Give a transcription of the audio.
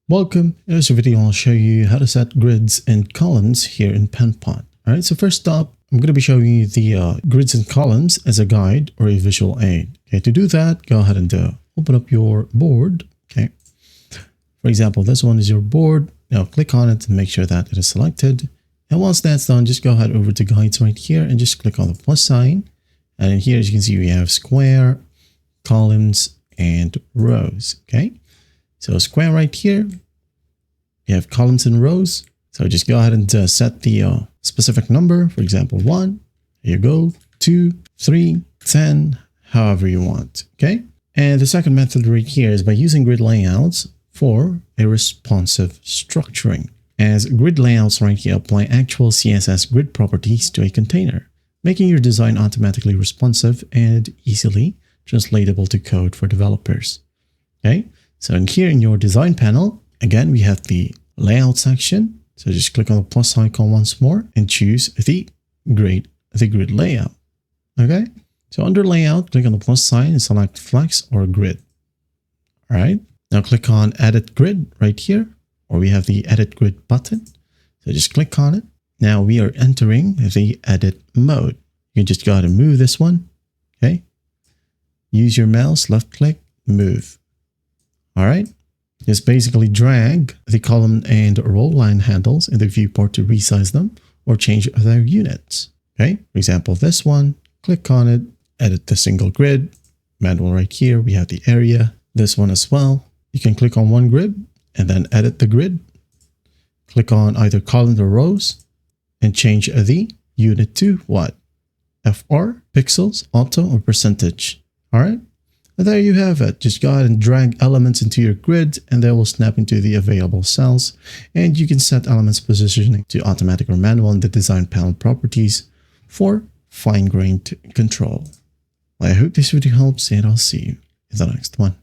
Welcome. In this video, I'll show you how to set grids and columns here in Penpot. All right, so first up, I'm going to be showing you the grids and columns as a guide or a visual aid. Okay, to do that, go ahead and open up your board. Okay, for example, this one is your board. Now click on it and make sure that it is selected. And once that's done, just go ahead over to guides right here and just click on the plus sign. And in here, as you can see, we have square, columns, and rows. Okay. So square right here, you have columns and rows. So just go ahead and set the specific number, for example, 1, here you go, 2, 3, 10, however you want, okay? And the second method right here is by using grid layouts for a responsive structuring. As grid layouts right here apply actual CSS grid properties to a container, making your design automatically responsive and easily translatable to code for developers, okay? So in here in your design panel, again, we have the layout section. So just click on the plus icon once more and choose the grid layout. Okay. So under layout, click on the plus sign and select flex or grid. All right. Now click on edit grid right here, or we have the edit grid button. So just click on it. Now we are entering the edit mode. You can just go ahead and move this one. Okay. Use your mouse, left click, move. All right, just basically drag the column and row line handles in the viewport to resize them or change their units. Okay, for example, this one, click on it, edit the single grid, manual right here, we have the area, this one as well. You can click on one grid and then edit the grid. Click on either column or rows and change the unit to what? FR, pixels, auto, or percentage. All right. And there you have it. Just go ahead and drag elements into your grid and they will snap into the available cells. And you can set elements positioning to automatic or manual in the design panel properties for fine-grained control. Well, I hope this video helps and I'll see you in the next one.